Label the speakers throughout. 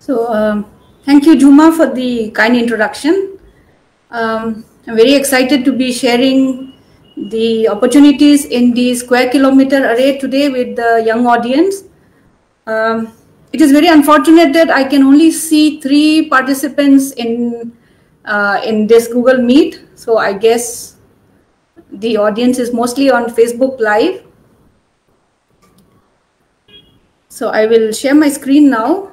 Speaker 1: Thank you, Juma, for the kind introduction. I'm very excited to be sharing the opportunities in the square kilometer array today with the young audience. It is very unfortunate that I can only see 3 participants in this Google Meet. So I guess the audience is mostly on Facebook Live. So I will share my screen now.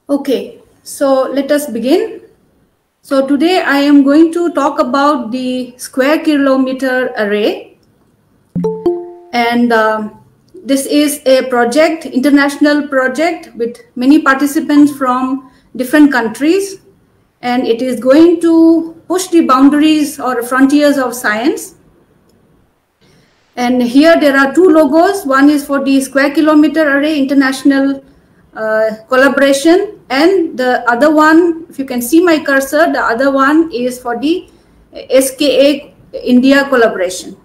Speaker 1: Okay, so let us begin. So today I am going to talk about the square kilometer array. And this is a project, international project with many participants from different countries. And it is going to push the boundaries or frontiers of science. And here there are 2 logos. One is for the Square Kilometer Array International collaboration, and the other one, if you can see my cursor, the other one is for the SKA India collaboration.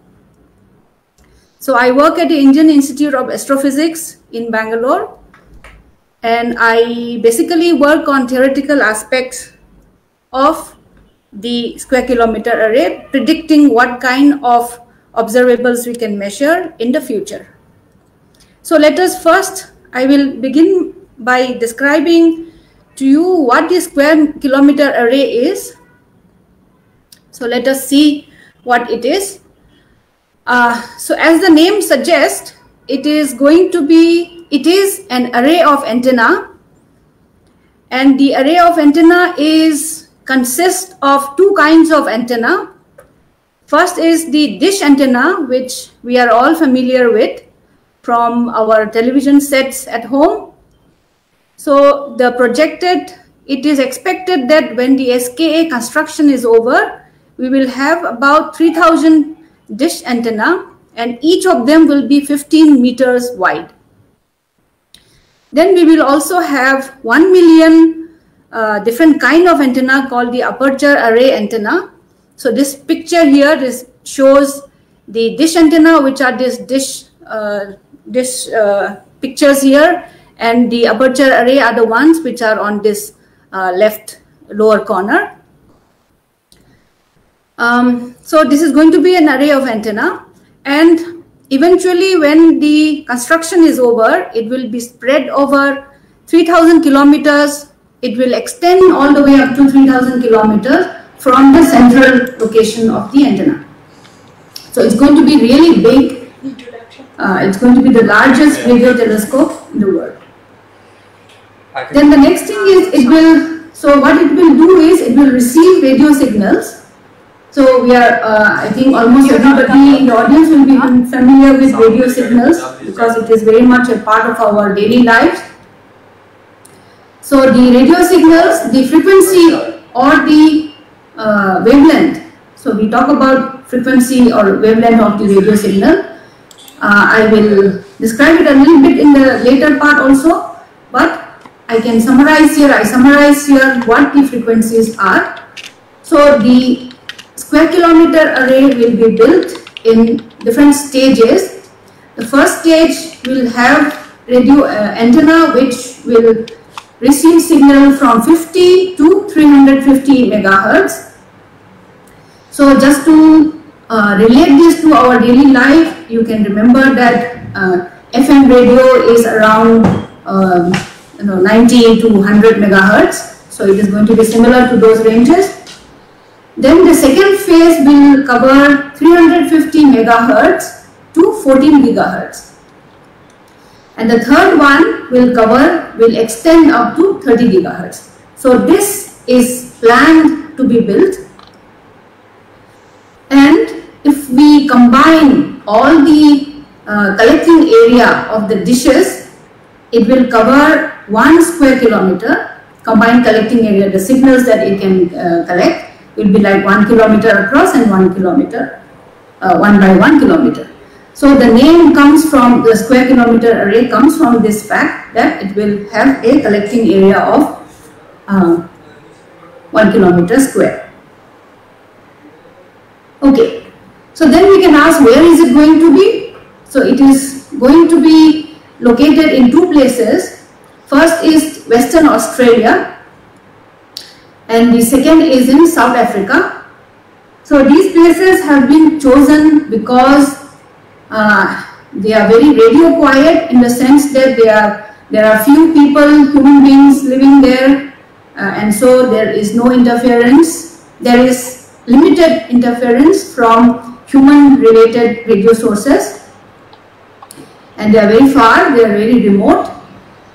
Speaker 1: So I work at the Indian Institute of Astrophysics in Bangalore, and I basically work on theoretical aspects of the square kilometer array, predicting what kind of observables we can measure in the future. So let us first, I will begin by describing to you what the square kilometer array is. So let us see what it is. So as the name suggests, it is an array of antenna, and the array of antenna consists of 2 kinds of antenna. First is the dish antenna, which we are all familiar with from our television sets at home. So it is expected that when the SKA construction is over, we will have about 3,000 dish antenna, and each of them will be 15 meters wide. Then we will also have 1 million different kind of antenna called the aperture array antenna. So this picture here shows the dish antenna, which are this dish pictures here, and the aperture array are the ones which are on this left lower corner. So this is going to be an array of antenna, and eventually when the construction is over, it will be spread over 3,000 kilometers. It will extend all the way up to 3,000 kilometers from the central location of the antenna. So it's going to be really big. It's going to be the largest radio telescope in the world. Then the next thing is what it will do is it will receive radio signals. So we are, I think almost everybody in the audience will be familiar with radio signals because it is very much a part of our daily lives. So the radio signals, the frequency or the wavelength. So we talk about frequency or wavelength of the radio signal. I will describe it a little bit in the later part also, but I can summarize here. I summarize here what the frequencies are. So the square kilometer array will be built in different stages. The first stage will have radio antenna which will receive signal from 50 to 350 megahertz. So just to relate this to our daily life, you can remember that FM radio is around 90 to 100 megahertz. So it is going to be similar to those ranges. Then the second phase will cover 350 megahertz to 14 gigahertz. And the third one will extend up to 30 gigahertz. So this is planned to be built. And if we combine all the collecting area of the dishes, it will cover 1 square kilometer, combined collecting area, the signals that it can collect. will be like 1 kilometer across and 1 kilometer, 1 by 1 kilometer. So the name comes from, the square kilometer array comes from this fact that it will have a collecting area of 1 kilometer square. Okay, so then we can ask, where is it going to be? So it is going to be located in two places. First is Western Australia and the second is in South Africa. So these places have been chosen because they are very radio quiet, in the sense that there are few people, human beings living there, and so there is no interference. There is limited interference from human related radio sources, and they are very far, they are very remote,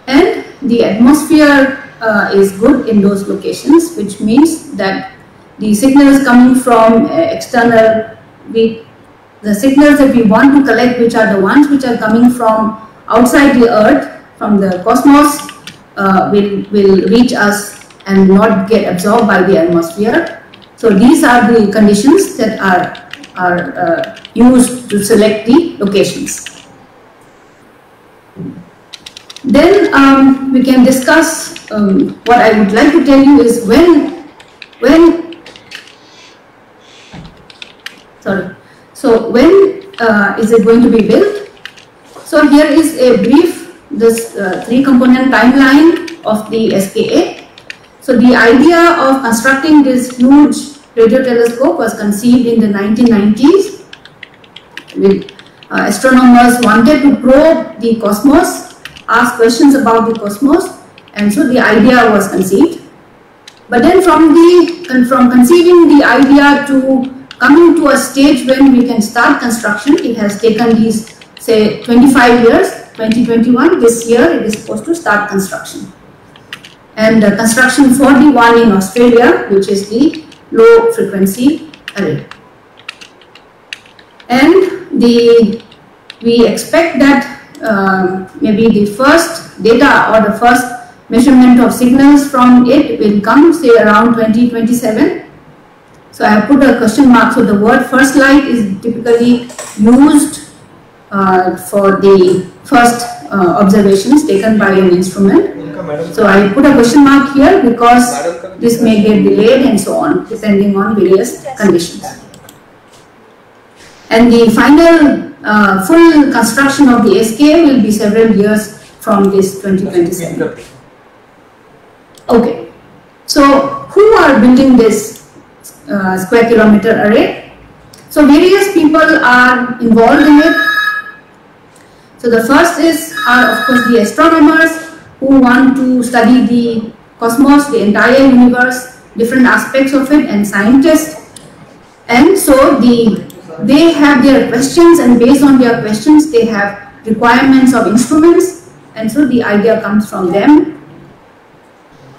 Speaker 1: and the atmosphere is good in those locations, which means that the signals coming from external, the signals that we want to collect, which are the ones which are coming from outside the earth, from the cosmos, will reach us and not get absorbed by the atmosphere. So these are the conditions that are used to select the locations. Then we can discuss, what I would like to tell you is when is it going to be built? So here is a brief, this 3-component timeline of the SKA. So the idea of constructing this huge radio telescope was conceived in the 1990s. Astronomers wanted to probe the cosmos, ask questions about the cosmos, and so the idea was conceived. But then from conceiving the idea to coming to a stage when we can start construction, it has taken these, say, 25 years, 2021, this year it is supposed to start construction. And the construction for the one in Australia, which is the low frequency array. And we expect that maybe the first data or the first measurement of signals from it will come, say, around 2027. So I have put a question mark. So the word first light is typically used for the first observations taken by an instrument. So I put a question mark here because this may get delayed and so on, depending on various conditions. And the final full construction of the SKA will be several years from this 2027. Okay, so who are building this square kilometer array? So various people are involved in it. So the first are of course the astronomers who want to study the cosmos, the entire universe, different aspects of it, and scientists. And so they have their questions, and based on their questions they have requirements of instruments, and so the idea comes from them.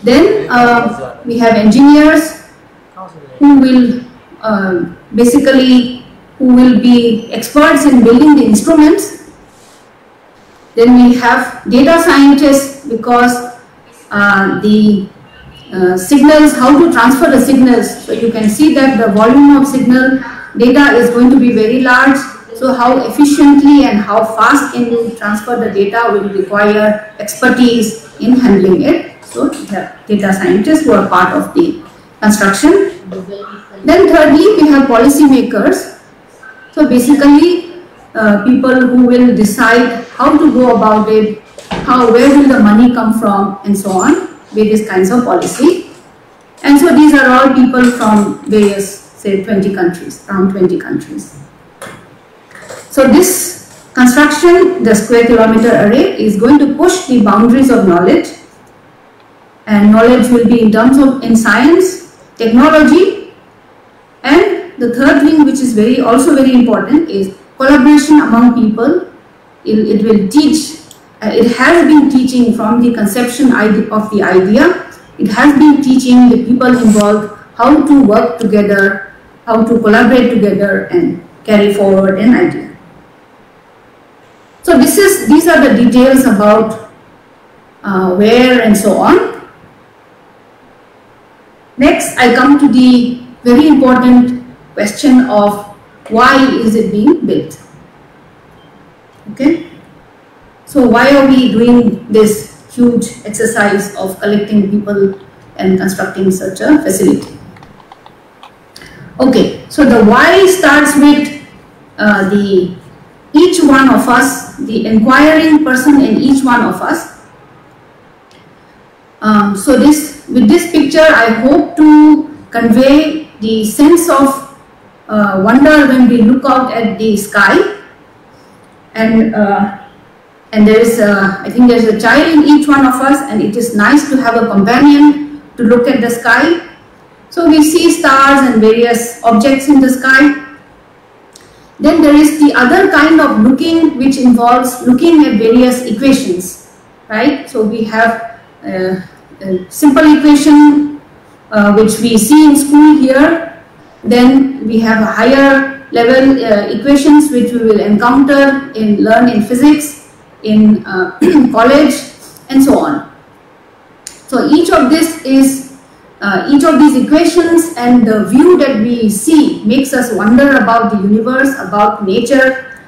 Speaker 1: Then we have engineers who will who will be experts in building the instruments. Then we have data scientists, because the signals, how to transfer the signals. So you can see that the volume of signal data is going to be very large. So how efficiently and how fast can you transfer the data will require expertise in handling it. So the data scientists who are part of the construction. Then thirdly, we have policymakers. So basically people who will decide how to go about it, where will the money come from, and so on, various kinds of policy. And so these are all people from various, say, 20 countries, around 20 countries. So this construction, the square kilometer array, is going to push the boundaries of knowledge, and knowledge will be in terms of in science, technology, and the third thing, which is also very important, is collaboration among people. It will teach, it has been teaching from the conception of the idea. It has been teaching the people involved how to work together, how to collaborate together and carry forward an idea. So these are the details about where and so on. Next, I come to the very important question of why is it being built. Okay, so why are we doing this huge exercise of collecting people and constructing such a facility? Okay, so the why starts with each one of us, the inquiring person in each one of us. So with this picture, I hope to convey the sense of wonder when we look out at the sky, and there is I think there's a child in each one of us, and it is nice to have a companion to look at the sky. So we see stars and various objects in the sky. Then there is the other kind of looking, which involves looking at various equations, right? So we have a simple equation which we see in school here. Then we have a higher level equations which we will encounter learn in physics, in college, and so on. So each of these equations and the view that we see makes us wonder about the universe, about nature,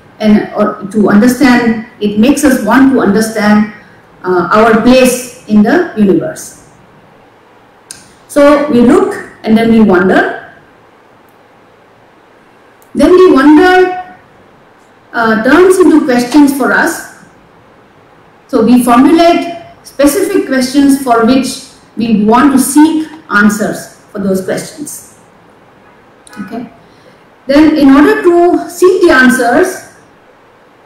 Speaker 1: or to understand, it makes us want to understand our place in the universe. So we look and then we wonder. Then the wonder turns into questions for us. So we formulate specific questions for which we want to seek answers for those questions. Okay. Then in order to seek the answers,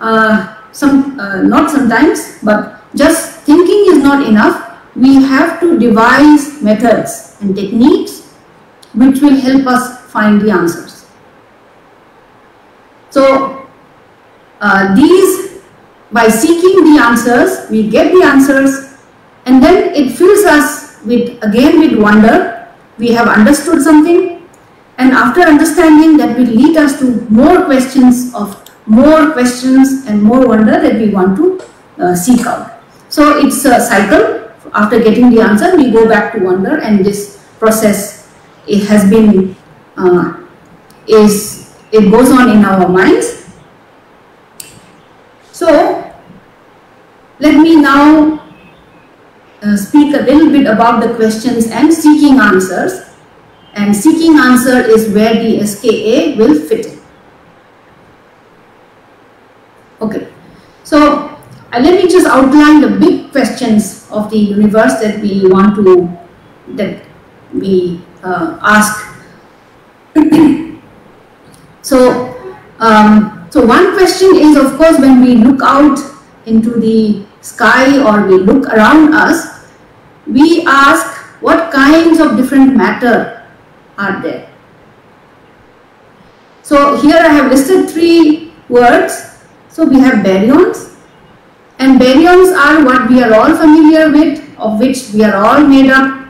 Speaker 1: not sometimes, but just thinking is not enough. We have to devise methods and techniques which will help us find the answers. So by seeking the answers, we get the answers, and then it fills us with wonder. We have understood something, and after understanding, that will lead us to more questions and more wonder that we want to seek out. So it's a cycle. After getting the answer, we go back to wonder, and this process, it has been it goes on in our minds. So let me now speak a little bit about the questions and seeking answers, and seeking answer is where the SKA will fit in. Okay, so let me just outline the big questions of the universe that we want to ask. So one question is, of course, when we look out into the sky or we look around us, we ask what kinds of different matter are there. So here I have listed 3 words. So we have baryons, and baryons are what we are all familiar with, of which we are all made up.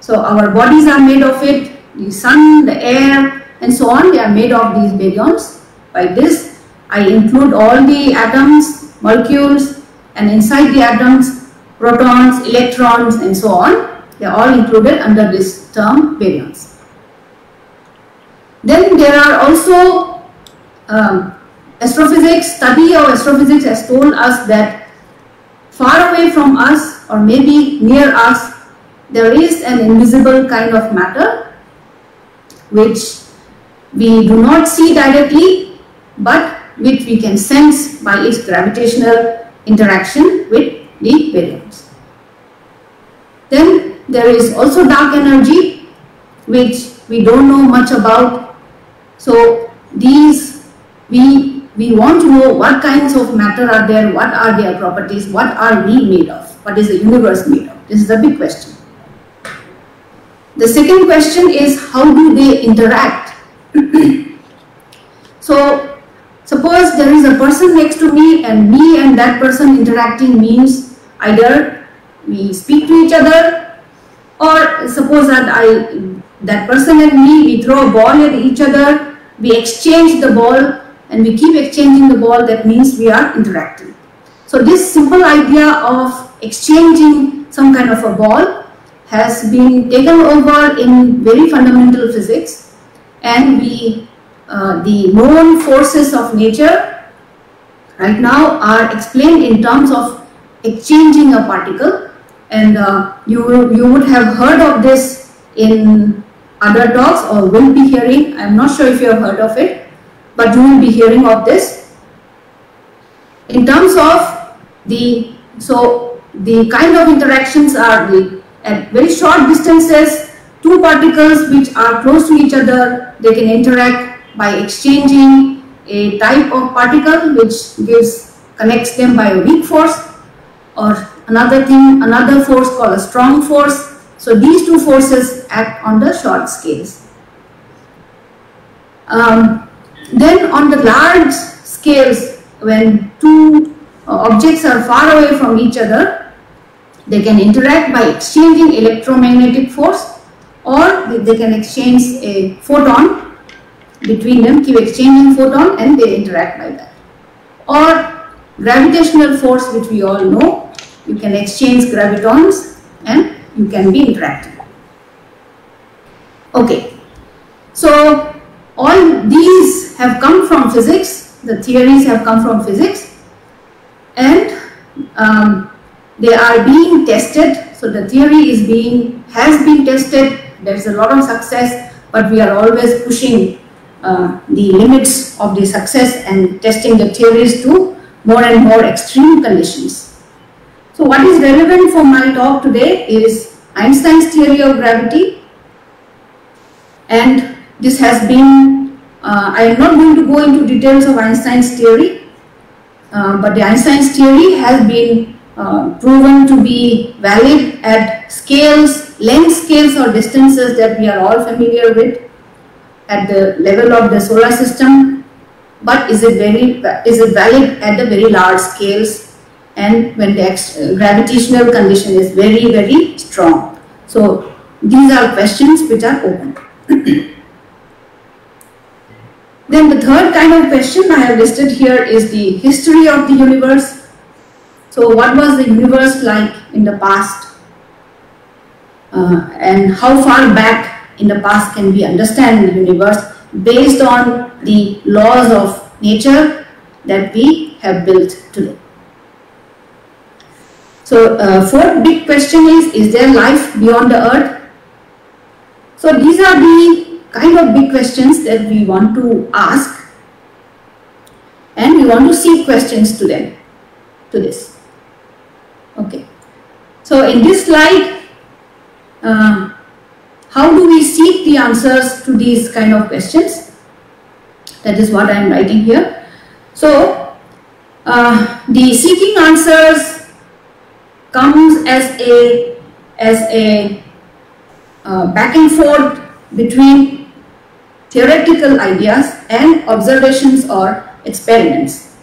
Speaker 1: So our bodies are made of it, the sun, the air, and so on, they are made of these baryons. By this, I include all the atoms, molecules, and inside the atoms, protons, electrons, and so on. They are all included under this term baryons. Then there are also astrophysics. Study of astrophysics has told us that far away from us, or maybe near us, there is an invisible kind of matter which we do not see directly, but which we can sense by its gravitational interaction with the baryons. Then there is also dark energy, which we don't know much about. So these, we want to know what kinds of matter are there, what are their properties, what are we made of, what is the universe made of. This is a big question. The second question is, how do they interact? So suppose there is a person next to me, and me and that person interacting means either we speak to each other, or suppose that that person and me, we throw a ball at each other, we exchange the ball, and we keep exchanging the ball. That means we are interacting. So this simple idea of exchanging some kind of a ball has been taken over in very fundamental physics, and the known forces of nature right now are explained in terms of exchanging a particle, and you would have heard of this in other talks or will be hearing. I'm not sure if you have heard of it, but you will be hearing of this. In terms of the kind of interactions are at very short distances, two particles which are close to each other, they can interact by exchanging a type of particle which connects them by a weak force, or another force called a strong force. So these two forces act on the short scales. Then on the large scales, when two objects are far away from each other, they can interact by exchanging electromagnetic force, or they can exchange a photon between them, keep exchanging photon, and they interact by that. Or gravitational force, which we all know, you can exchange gravitons and you can be interacting. Okay, so all these have come from physics, the theories have come from physics, and they are being tested. So the theory has been tested, there is a lot of success, but we are always pushing the limits of the success and testing the theories to more and more extreme conditions. So what is relevant for my talk today is Einstein's theory of gravity, and this has been, I am not going to go into details of Einstein's theory, but the Einstein's theory has been proven to be valid at scales, length scales or distances that we are all familiar with at the level of the solar system, but is it valid at the very large scales and when the gravitational condition is very, very strong. So these are questions which are open. Then the third kind of question I have listed here is the history of the universe. So what was the universe like in the past, and how far back in the past can we understand the universe based on the laws of nature that we have built today. So fourth big question is there life beyond the earth? So these are the kind of big questions that we want to ask, and we want to seek questions to this. Okay. So in this slide, how do we seek the answers to these kind of questions? That is what I am writing here. So the seeking answers comes as a back and forth between theoretical ideas and observations or experiments.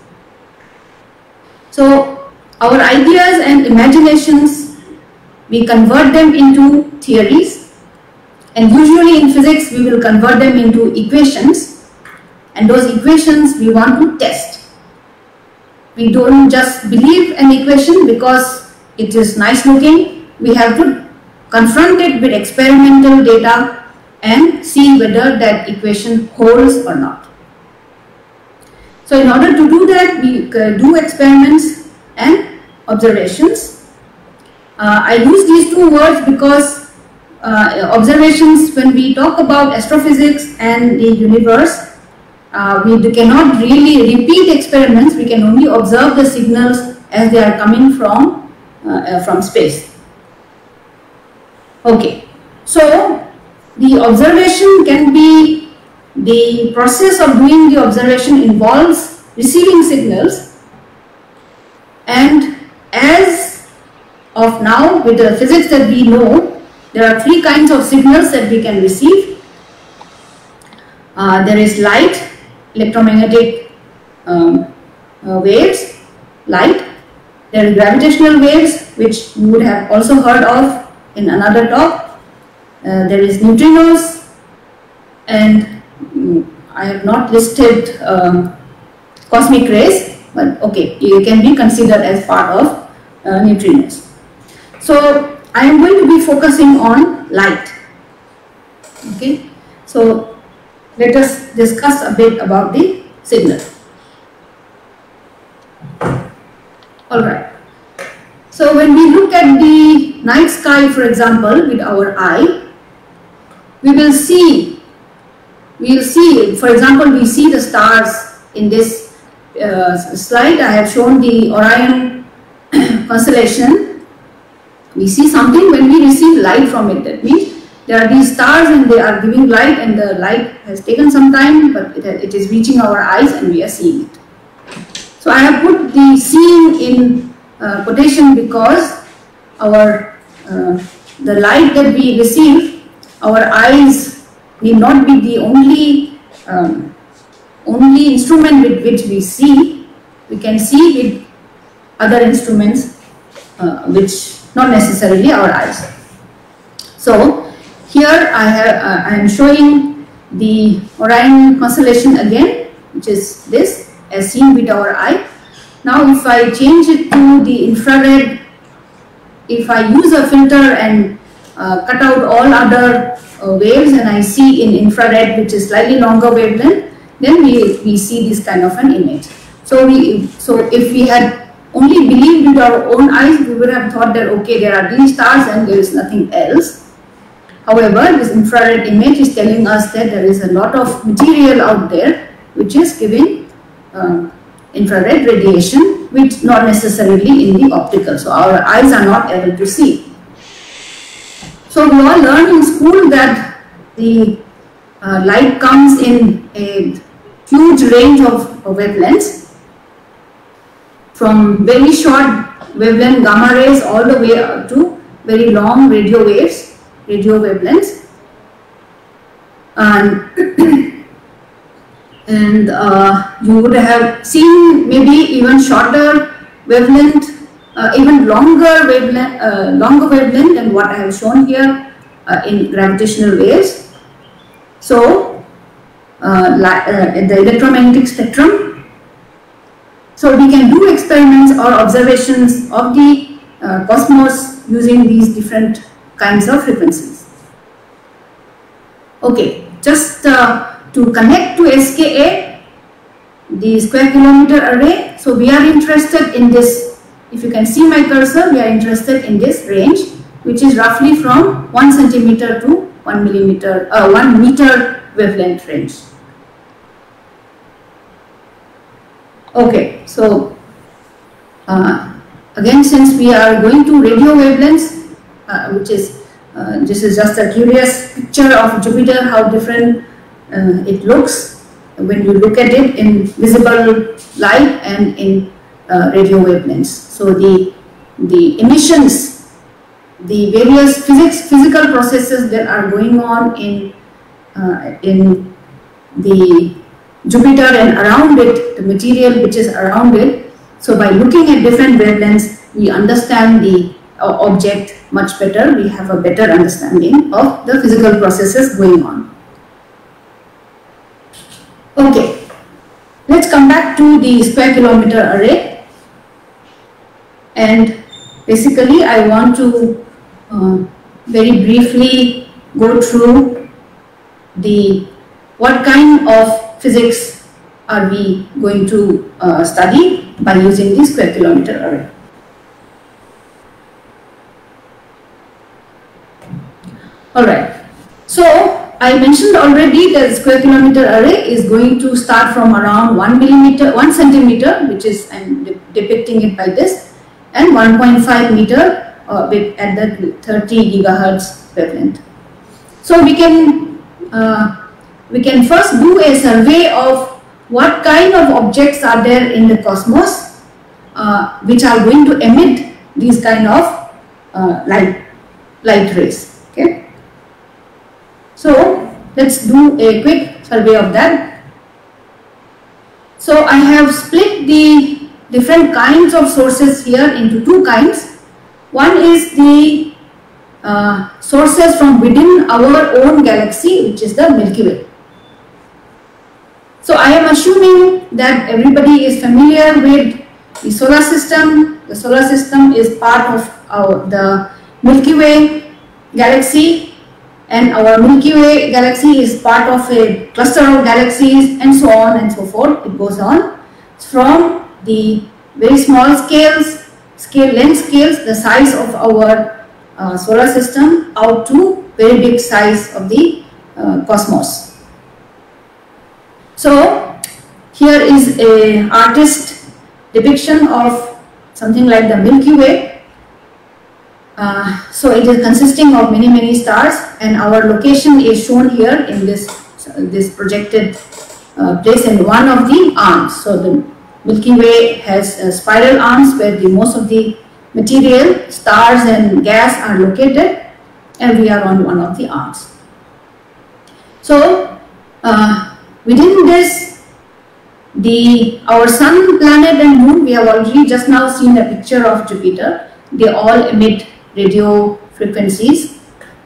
Speaker 1: So our ideas and imaginations, we convert them into theories, and usually in physics we will convert them into equations, and those equations we want to test. We don't just believe an equation because it is nice looking. We have to confront it with experimental data and see whether that equation holds or not. So in order to do that, we do experiments and observations. I use these two words because observations, when we talk about astrophysics and the universe, we cannot really repeat experiments. We can only observe the signals as they are coming from space. Okay, so the observation can be, the process of doing the observation involves receiving signals, and as of now with the physics that we know, there are three kinds of signals that we can receive. There is light, electromagnetic waves, light. There are gravitational waves, which you would have also heard of in another talk. There is neutrinos, and I have not listed cosmic rays, but okay, you can be considered as part of neutrinos. So I am going to be focusing on light. Okay, so let us discuss a bit about the signal. All right. So when we look at the night sky, for example, with our eye, we will see, for example, we see the stars in this slide. I have shown the Orion constellation. We see something when we receive light from it. That means there are these stars and they are giving light, and the light has taken some time, but it is reaching our eyes and we are seeing it. So I have put the seeing in quotation because the light that we receive, our eyes need not be the only instrument with which we see. We can see with other instruments, which not necessarily our eyes. So here I am showing the Orion constellation again, which is this as seen with our eye. Now if I change it to the infrared, if I use a filter and cut out all other waves and I see in infrared, which is slightly longer wavelength, then we see this kind of an image. So if we had only believed with our own eyes, we would have thought that okay, there are these stars and there is nothing else. However, this infrared image is telling us that there is a lot of material out there which is giving infrared radiation, which not necessarily in the optical. So our eyes are not able to see. So we all learned in school that the light comes in a huge range of wavelengths, from very short wavelength gamma rays all the way up to very long radio wavelengths. And you would have seen maybe even shorter wavelength, even longer wavelength than what I have shown here in gravitational waves. So the electromagnetic spectrum. So we can do experiments or observations of the cosmos using these different kinds of frequencies. Okay, just to connect to SKA, the square kilometer array. So we are interested in this, if you can see my cursor, we are interested in this range, which is roughly from 1 centimeter to 1 meter wavelength range. Okay, so again, since we are going to radio wavelengths, which is this is just a curious picture of Jupiter, how different it looks when you look at it in visible light and in radio wavelengths. So the emissions, the various physical processes that are going on in the Jupiter and around it, the material which is around it. So by looking at different wavelengths, we understand the object much better. We have a better understanding of the physical processes going on. Okay, let's come back to the square kilometer array, and basically I want to very briefly go through what kind of physics are we going to study by using the square kilometer array. Alright, so I mentioned already that the square kilometer array is going to start from around 1 centimeter, which is, I'm depicting it by this, and 1.5 meter at the 30 gigahertz wavelength. So we can first do a survey of what kind of objects are there in the cosmos which are going to emit these kind of light rays. Okay. So let's do a quick survey of that. So I have split the different kinds of sources here into two kinds. One is the sources from within our own galaxy, which is the Milky Way. So I am assuming that everybody is familiar with the solar system. The solar system is part of the Milky Way galaxy, and our Milky Way galaxy is part of a cluster of galaxies, and so on and so forth. It goes on from the very small length scales, the size of our solar system, out to very big size of the cosmos. So here is a artist depiction of something like the Milky Way. So it is consisting of many stars, and our location is shown here in this projected place in one of the arms. So the Milky Way has spiral arms where most of the material, stars and gas are located, and we are on one of the arms. So within this, our sun, planet and moon, we have already just now seen a picture of Jupiter. They all emit radio frequencies,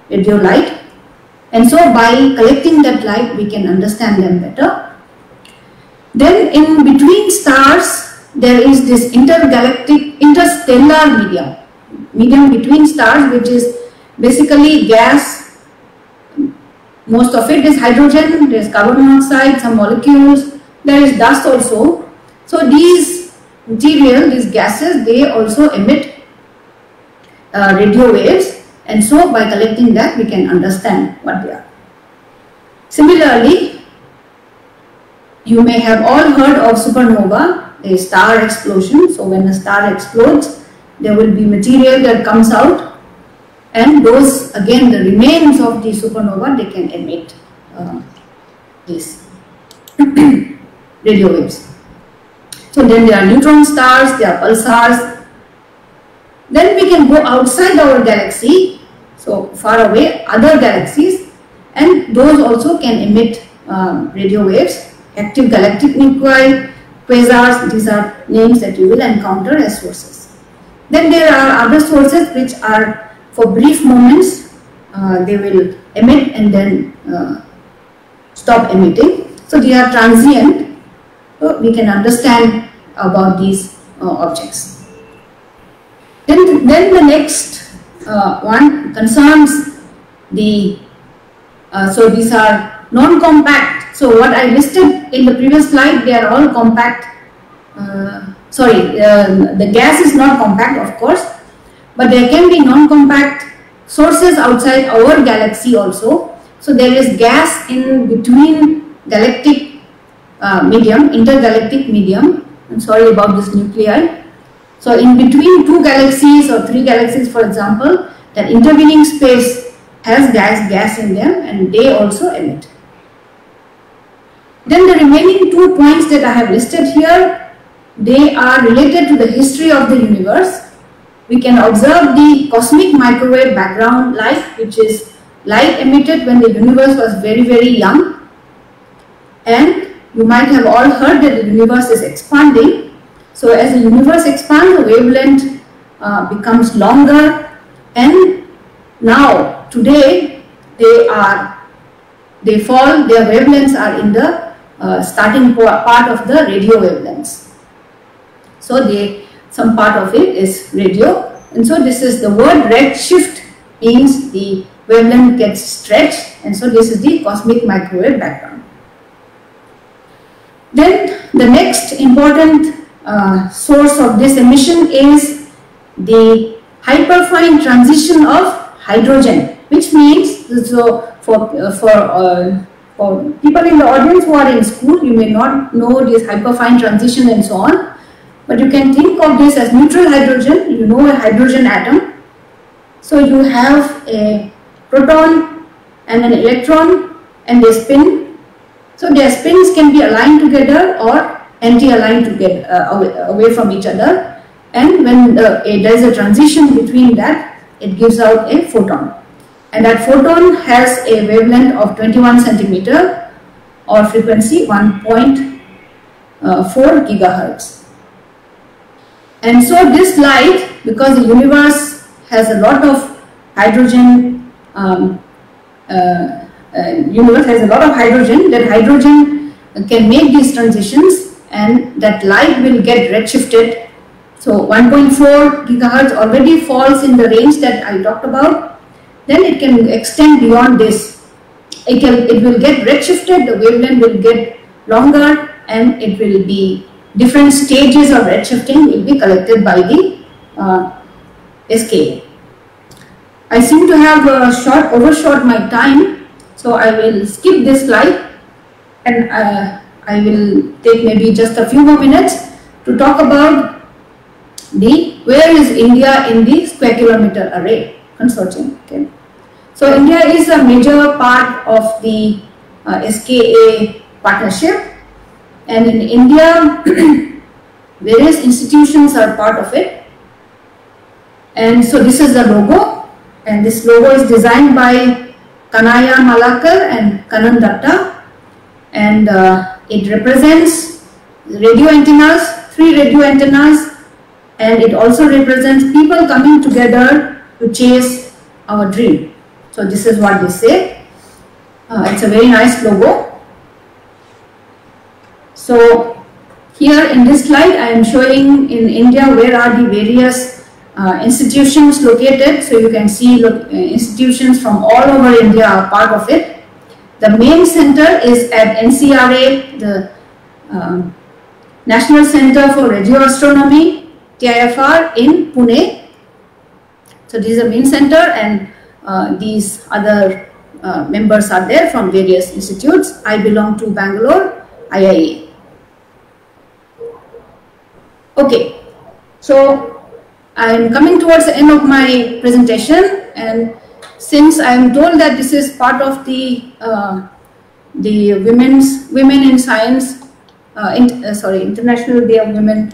Speaker 1: radio light, and so by collecting that light we can understand them better. Then in between stars there is this interstellar medium between stars, which is basically gas. Most of it is hydrogen, there is carbon monoxide, some molecules, there is dust also. So these gases, they also emit radio waves, and so by collecting that we can understand what they are. Similarly, you may have all heard of supernova, a star explosion. So when a star explodes, there will be material that comes out, and those, again, the remains of the supernova, they can emit these radio waves. So then there are neutron stars, there are pulsars. Then we can go outside our galaxy, so far away, other galaxies, and those also can emit radio waves. Active galactic nuclei, quasars, these are names that you will encounter as sources. Then there are other sources which are for brief moments, they will emit and then stop emitting. So they are transient, so we can understand about these objects. Then the next one concerns the, so these are non-compact. So what I listed in the previous slide, they are all compact. The gas is not compact, of course, but there can be non-compact sources outside our galaxy also. So there is gas in between galactic medium, intergalactic medium. I'm sorry about this nuclei. So in between two galaxies or three galaxies, for example, that intervening space has gas in them, and they also emit. Then the remaining 2 points that I have listed here, they are related to the history of the universe. We can observe the cosmic microwave background light, which is light emitted when the universe was very young. And you might have all heard that the universe is expanding. So as the universe expands, the wavelength becomes longer, and now today they fall, their wavelengths are in the starting part of the radio wavelengths. So some part of it is radio, and so this is the word redshift, means the wavelength gets stretched, and so this is the cosmic microwave background. Then the next important source of this emission is the hyperfine transition of hydrogen, which means, so for people in the audience who are in school, you may not know this hyperfine transition and so on, but you can think of this as neutral hydrogen. You know a hydrogen atom. So you have a proton and an electron, and they spin. So their spins can be aligned together or anti-aligned together, away from each other, and when there is a transition between that, it gives out a photon. And that photon has a wavelength of 21 centimeter or frequency 1.4 gigahertz. And so this light, because the universe has a lot of hydrogen, that hydrogen can make these transitions, and that light will get redshifted So 1.4 gigahertz already falls in the range that I talked about. Then it can extend beyond this. It will get redshifted, the wavelength will get longer, and it will be different stages of redshifting will be collected by the SKA. I seem to have overshot my time, so I will skip this slide, and I will take maybe just a few more minutes to talk about where is India in the square kilometer array consortium. Okay. So India is a major part of the SKA partnership, and in India various institutions are part of it. And so this is the logo, and this logo is designed by Kanaya Malakar and Kanan Datta, and it represents radio antennas, 3 radio antennas, and it also represents people coming together to chase our dream. So this is what they say. It's a very nice logo. So here in this slide I am showing in India where are the various institutions located. So you can see institutions from all over India are part of it. The main center is at NCRA, the National Center for Radio Astronomy, TIFR, in Pune. So this is the main center, and these other members are there from various institutes. I belong to Bangalore IIA. Okay, so I am coming towards the end of my presentation, and since I am told that this is part of the Women in Science International Day of Women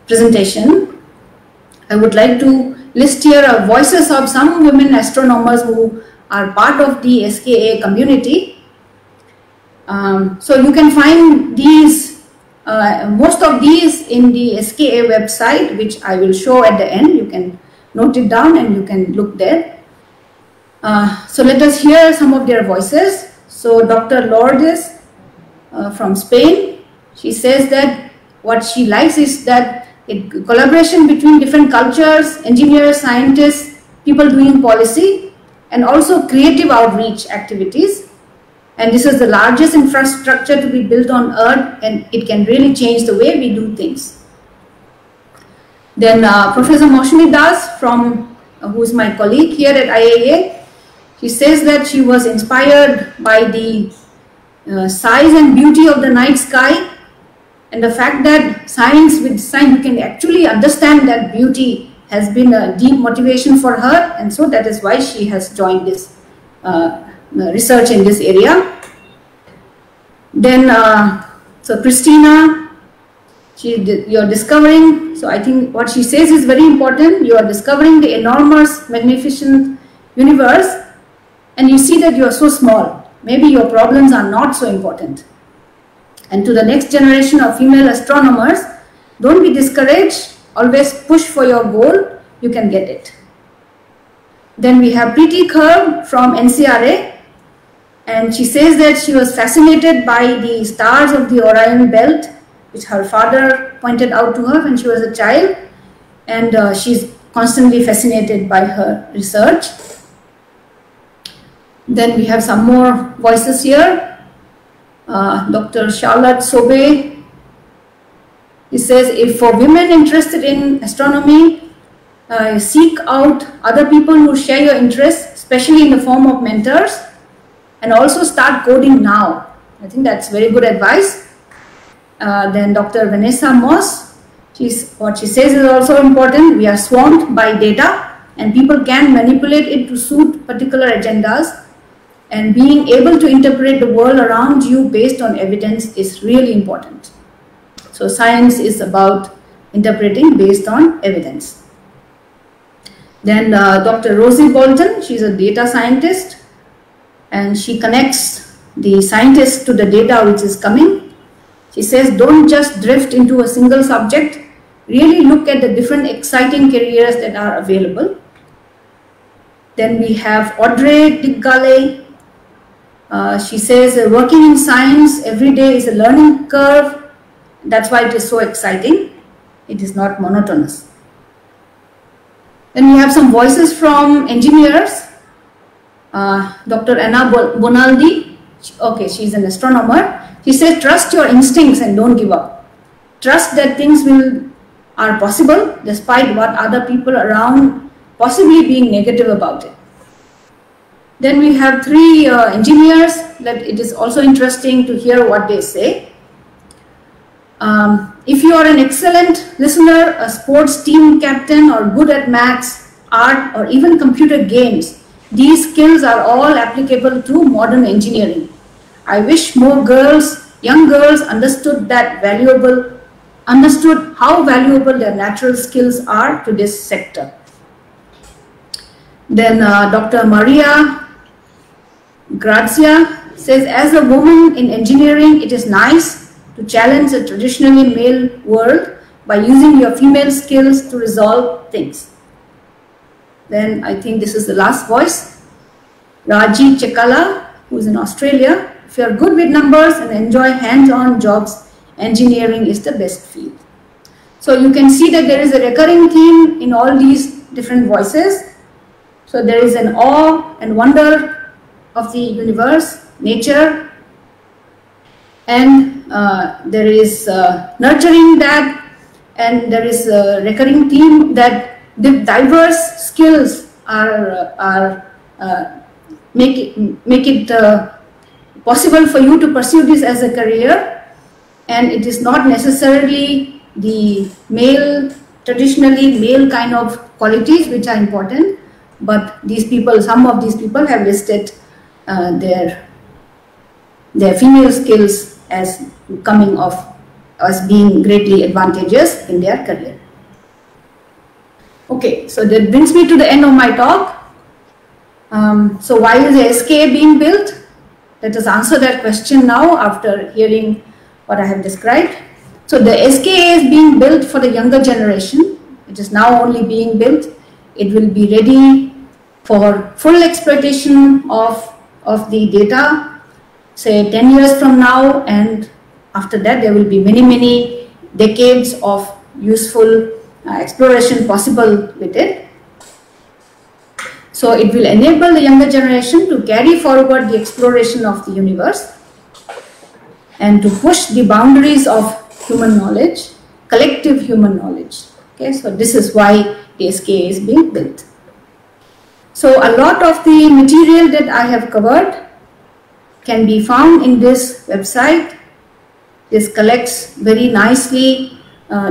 Speaker 1: presentation, I would like to list here voices of some women astronomers who are part of the SKA community. So you can find these, most of these in the SKA website, which I will show at the end. You can note it down and you can look there. So let us hear some of their voices. So Dr. Lourdes from Spain, she says that what she likes is that collaboration between different cultures, engineers, scientists, people doing policy, and also creative outreach activities. And this is the largest infrastructure to be built on Earth, and it can really change the way we do things. Then Professor Moushami Das, who is my colleague here at IIA, she says that she was inspired by the size and beauty of the night sky, and the fact that with science we can actually understand that beauty has been a deep motivation for her, and so that is why she has joined this research in this area. Then so Christina, you're discovering, so I think what she says is very important. You are discovering the enormous, magnificent universe, and you see that you are so small. Maybe your problems are not so important. And to the next generation of female astronomers, don't be discouraged, always push for your goal, you can get it. Then we have Preeti Khurb from NCRA, and she says that she was fascinated by the stars of the Orion belt, which her father pointed out to her when she was a child, and she's constantly fascinated by her research. Then we have some more voices here. Dr. Charlotte Sobe, he says, if for women interested in astronomy, seek out other people who share your interests, especially in the form of mentors, and also start coding now. I think that's very good advice. Then Dr. Vanessa Moss, what she says is also important. We are swamped by data, and people can manipulate it to suit particular agendas. And being able to interpret the world around you based on evidence is really important. So science is about interpreting based on evidence. Then Dr. Rosie Bolton, she's a data scientist, and she connects the scientists to the data which is coming. She says, don't just drift into a single subject, really look at the different exciting careers that are available. Then we have Audrey Diggale. She says working in science every day is a learning curve. That's why it is so exciting. It is not monotonous. Then we have some voices from engineers. Dr. Anna Bonaldi, okay, she's an astronomer. She says, trust your instincts and don't give up. Trust that things are possible despite what other people around possibly being negative about it. Then we have 3 engineers that it is also interesting to hear what they say. If you are an excellent listener, a sports team captain, or good at maths, art, or even computer games, these skills are all applicable to modern engineering. I wish more girls, young girls, understood how valuable their natural skills are to this sector. Then Dr. Maria Grazia says, as a woman in engineering, it is nice to challenge a traditionally male world by using your female skills to resolve things. Then I think this is the last voice. Raji Chekala, who is in Australia. If you are good with numbers and enjoy hands-on jobs, engineering is the best field. So you can see that there is a recurring theme in all these different voices. So there is an awe and wonder of the universe, nature, and there is nurturing that, and there is a recurring theme that the diverse skills make it possible for you to pursue this as a career, and it is not necessarily the traditionally male kind of qualities which are important, but some of these people have listed their female skills as being greatly advantageous in their career. Okay, so that brings me to the end of my talk. So why is the SKA being built? Let us answer that question now after hearing what I have described. So the SKA is being built for the younger generation. It is now only being built. It will be ready for full exploitation of the data, say 10 years from now, and after that there will be many decades of useful exploration possible with it. So it will enable the younger generation to carry forward the exploration of the universe and to push the boundaries of human knowledge, collective human knowledge. Okay, so this is why the SKA is being built. So a lot of the material that I have covered can be found in this website. This collects very nicely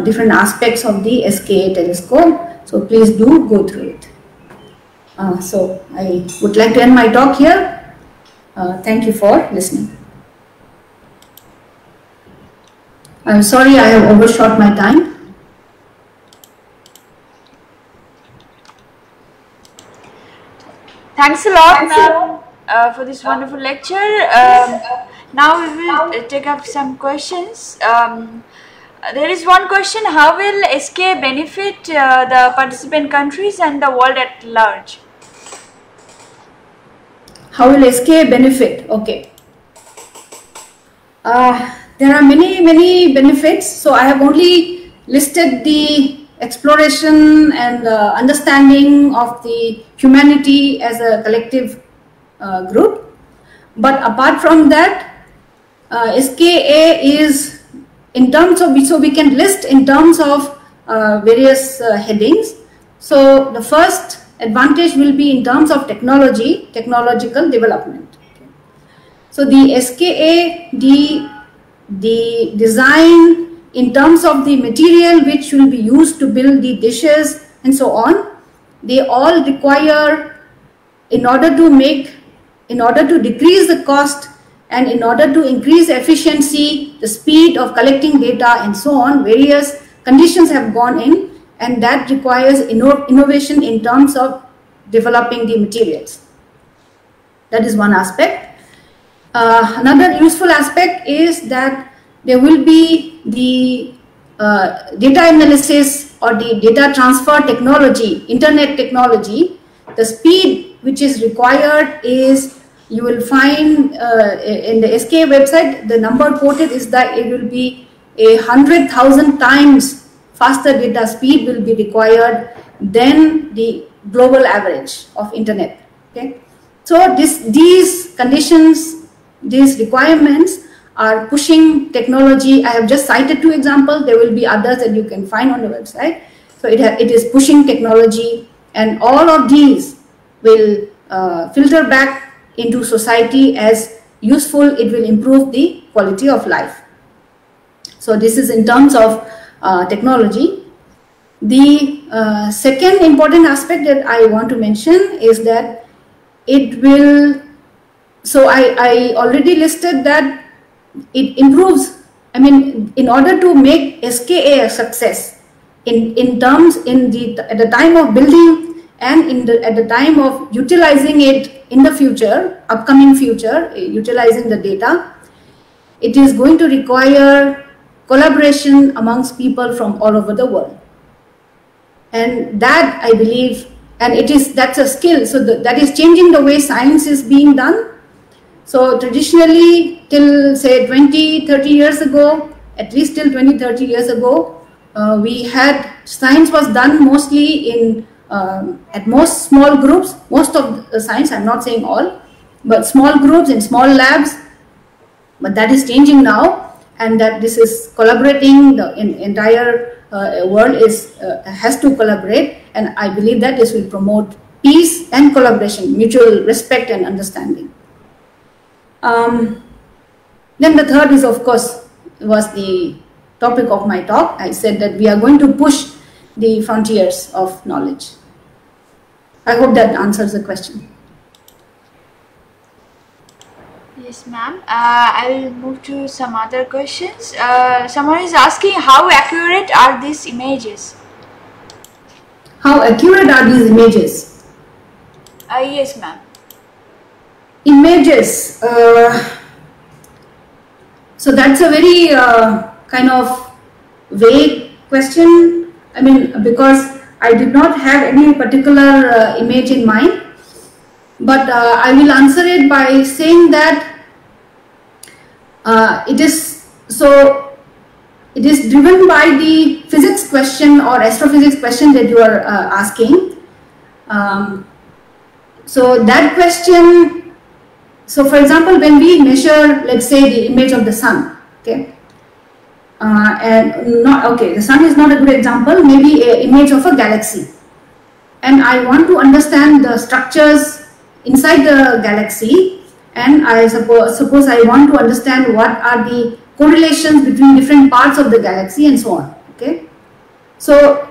Speaker 1: different aspects of the SKA telescope. So please do go through it. So I would like to end my talk here. Thank you for listening. I'm sorry I have overshot my time.
Speaker 2: Thanks a lot, ma'am, for this wonderful lecture. Now we will take up some questions. There is one question: how will SKA benefit the participant countries and the world at large?
Speaker 1: How will SKA benefit? Okay. There are many benefits. So I have only listed the exploration and understanding of the humanity as a collective group. But apart from that, SKA is in terms of, so we can list in terms of various headings. So the first advantage will be in terms of technological development. Okay. So the SKA, the design in terms of the material which will be used to build the dishes and so on, they all require, in order to decrease the cost and in order to increase efficiency, the speed of collecting data and so on, various conditions have gone in, and that requires innovation in terms of developing the materials. That is one aspect. Another useful aspect is that there will be the data analysis or the data transfer technology, internet technology. The speed which is required is, you will find in the SKA website, the number quoted is that it will be 100,000 times faster data speed will be required than the global average of internet. Okay, so these conditions, these requirements are pushing technology. I have just cited 2 examples. There will be others that you can find on the website. So it is pushing technology, and all of these will filter back into society as useful. It will improve the quality of life. So this is in terms of technology. The second important aspect that I want to mention is that it will, so I already listed that it improves, I mean, in order to make SKA a success in terms at the time of building and at the time of utilizing it in the future, upcoming future, utilizing the data, it is going to require collaboration amongst people from all over the world. And that, I believe, and that's a skill, so that is changing the way science is being done. So traditionally, till say 20-30 years ago, at least till 20-30 years ago, we had, science was done mostly in at most small groups. Most of the science, I'm not saying all, but small groups in small labs. But that is changing now, and that this is collaborating. The entire world has to collaborate, and I believe that this will promote peace and collaboration, mutual respect and understanding. Then the third is, of course, was the topic of my talk. I said that we are going to push the frontiers of knowledge. I hope that answers the question.
Speaker 2: Yes, ma'am. I'll move to some other questions. Someone is asking, how accurate are these images?
Speaker 1: How accurate are these images?
Speaker 2: Yes, ma'am.
Speaker 1: Images. So that's a very kind of vague question. I mean, because I did not have any particular image in mind, but I will answer it by saying that it is driven by the physics question or astrophysics question that you are asking. So that question, so for example, when we measure, let's say, the image of the sun, okay, the sun is not a good example, maybe an image of a galaxy, and I want to understand the structures inside the galaxy, and I suppose I want to understand what are the correlations between different parts of the galaxy and so on. Okay, so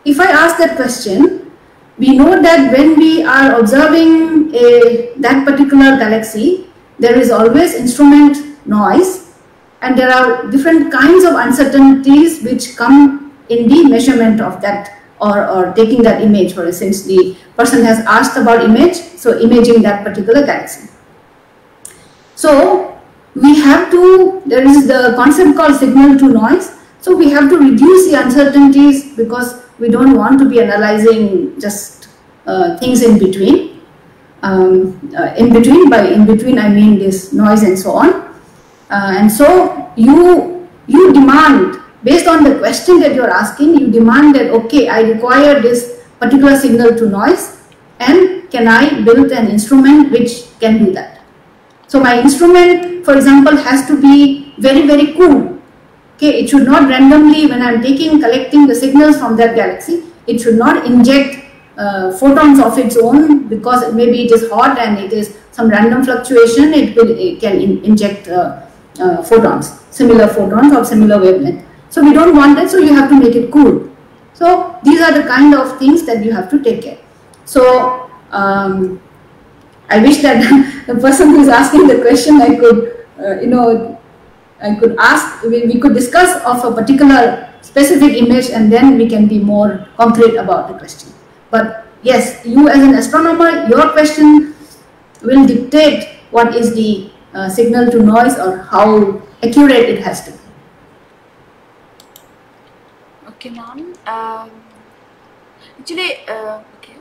Speaker 1: if I ask that question, we know that when we are observing that particular galaxy, there is always instrument noise, and there are different kinds of uncertainties which come in the measurement of that, or taking that image. For instance, the person has asked about image, so imaging that particular galaxy. So we have to, there is the concept called signal to noise. So we have to reduce the uncertainties, because we don't want to be analyzing just things in between. By in between I mean this noise and so on. And so you demand, based on the question that you are asking, you demand that, okay, I require this particular signal to noise, and can I build an instrument which can do that? So my instrument, for example, has to be very, very cool. Okay, it should not randomly, when I am collecting the signals from that galaxy, it should not inject photons of its own, because maybe it is hot and it is some random fluctuation, it can inject photons, similar photons of similar wavelength. So we don't want that, so you have to make it cool. So these are the kind of things that you have to take care. So I wish that the person who is asking the question, I could, I could ask, we could discuss of a particular specific image, and then we can be more concrete about the question. But yes, you as an astronomer, your question will dictate what is the signal to noise, or how accurate it has to be.
Speaker 2: Okay, ma'am. Okay.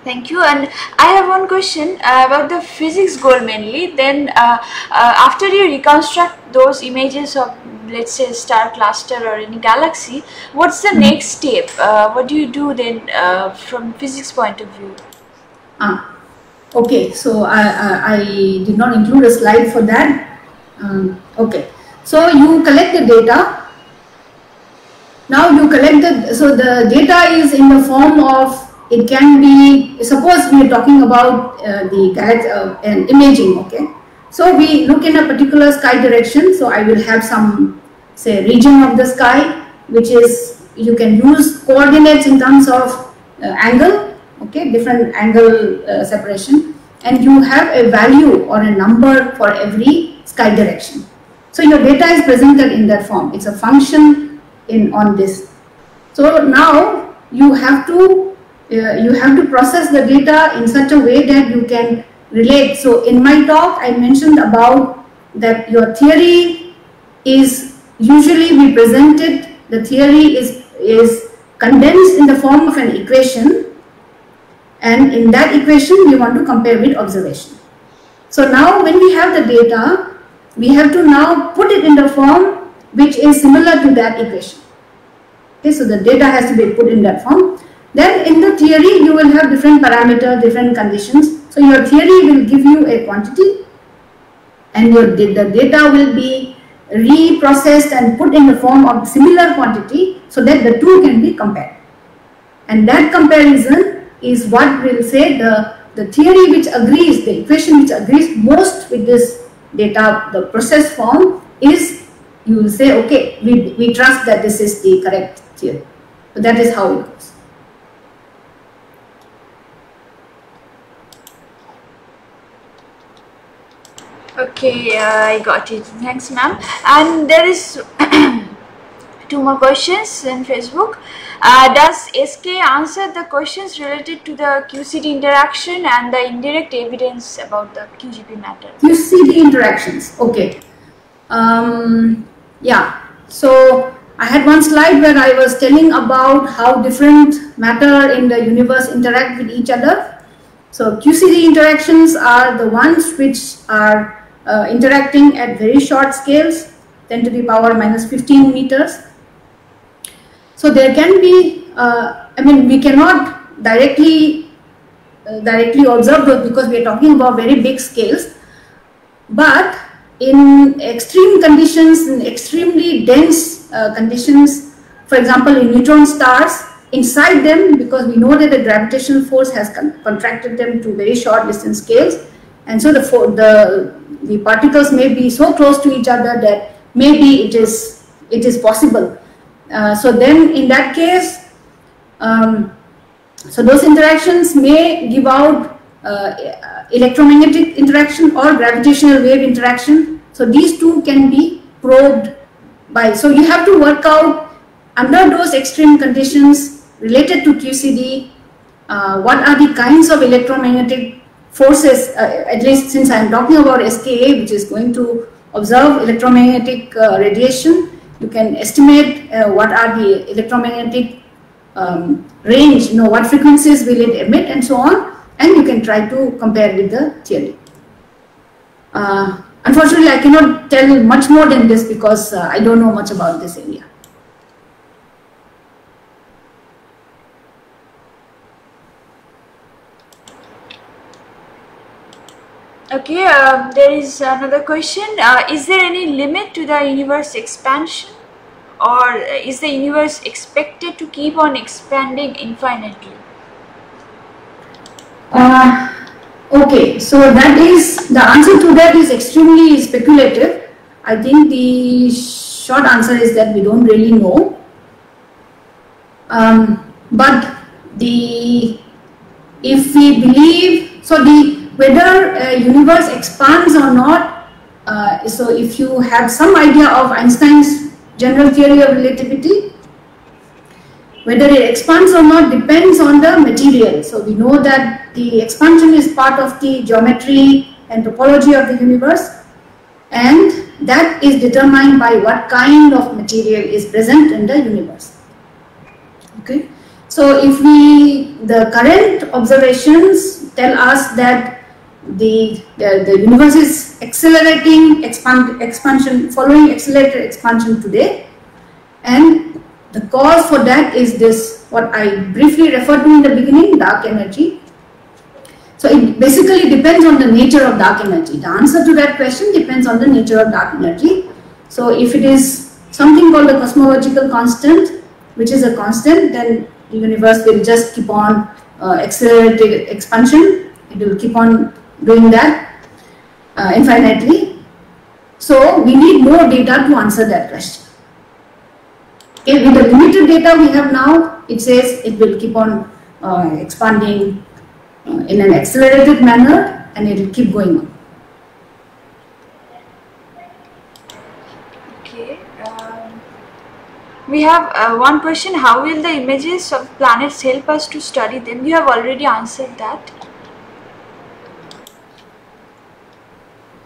Speaker 2: Thank you. And I have one question about the physics goal mainly. Then after you reconstruct those images of let's say star cluster or any galaxy, what's the next step? What do you do then from physics point of view?
Speaker 1: Okay, so I did not include a slide for that. Okay, so you collect the data. Now you collect so the data is in the form of, it can be, suppose we are talking about an imaging, okay. So we look in a particular sky direction, so I will have some, say, region of the sky, which is, you can use coordinates in terms of angle, okay, different angle separation, and you have a value or a number for every sky direction. So your data is presented in that form. It's a function on this. So now you have to process the data in such a way that you can relate. So in my talk, I mentioned about that your theory is usually we presented, the theory is condensed in the form of an equation, and in that equation we want to compare with observation. So now when we have the data, we have to now put it in the form which is similar to that equation. Okay, so the data has to be put in that form. Then in the theory you will have different parameters, different conditions. So your theory will give you a quantity, and the data will be reprocessed and put in the form of similar quantity so that the two can be compared. And that comparison is what will say the theory which agrees, the equation which agrees most with this data, the process form is, you will say, okay, we trust that this is the correct theory. So that is how it goes.
Speaker 2: Okay, I got it. Thanks, ma'am. And there is two more questions in Facebook. Does SK answer the questions related to the QCD interaction and the indirect evidence about the QGP matter?
Speaker 1: QCD interactions, okay. Yeah, so I had one slide where I was telling about how different matter in the universe interact with each other. So QCD interactions are the ones which are interacting at very short scales, 10 to the power minus 15 meters. So there can be, I mean, we cannot directly observe those because we are talking about very big scales. But in extreme conditions, in extremely dense conditions, for example, in neutron stars, inside them, because we know that the gravitational force has contracted them to very short distance scales, and so the particles may be so close to each other that maybe it is possible. So then in that case, so those interactions may give out electromagnetic interaction or gravitational wave interaction. So these two can be probed by, so you have to work out under those extreme conditions related to QCD, what are the kinds of electromagnetic forces, at least since I am talking about SKA, which is going to observe electromagnetic radiation. You can estimate what are the electromagnetic range, what frequencies will it emit and so on, and you can try to compare with the theory. Unfortunately, I cannot tell much more than this because I don't know much about this area.
Speaker 2: Okay, there is another question. Is there any limit to the universe expansion, or is the universe expected to keep on expanding infinitely?
Speaker 1: Okay, so that is, the answer to that is extremely speculative. I think the short answer is that we don't really know. But if we believe, so whether a universe expands or not, so if you have some idea of Einstein's general theory of relativity, whether it expands or not depends on the material. So we know that the expansion is part of the geometry and topology of the universe, and that is determined by what kind of material is present in the universe. Okay, so if the current observations tell us that the universe is accelerating expansion, following accelerated expansion today, and the cause for that is this, what I briefly referred to in the beginning, dark energy. So it basically depends on the nature of dark energy. The answer to that question depends on the nature of dark energy. So if it is something called the cosmological constant, which is a constant, then the universe will just keep on accelerated expansion. It will keep on doing that infinitely. So we need more data to answer that question. Okay, with the limited data we have now, it says it will keep on expanding in an accelerated manner, and it will keep going on.
Speaker 2: Okay. We have one question: how will the images of planets help us to study them? You have already answered that.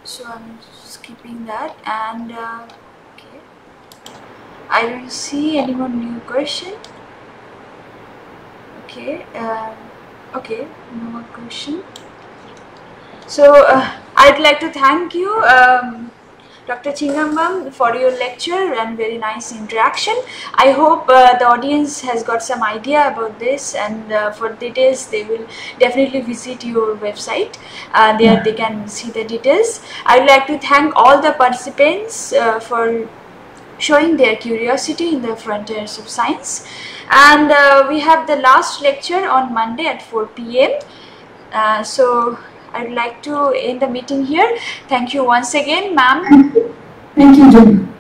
Speaker 2: So I'm skipping that, and okay. I don't see any more new question. Okay. Okay, no more question. So I'd like to thank you, Dr. Chingam, for your lecture and very nice interaction. I hope the audience has got some idea about this, and for details they will definitely visit your website. There they can see the details. I'd like to thank all the participants for showing their curiosity in the frontiers of science. And we have the last lecture on Monday at 4 p.m. So I'd like to end the meeting here. Thank you once again, ma'am.
Speaker 1: Thank you, Jim.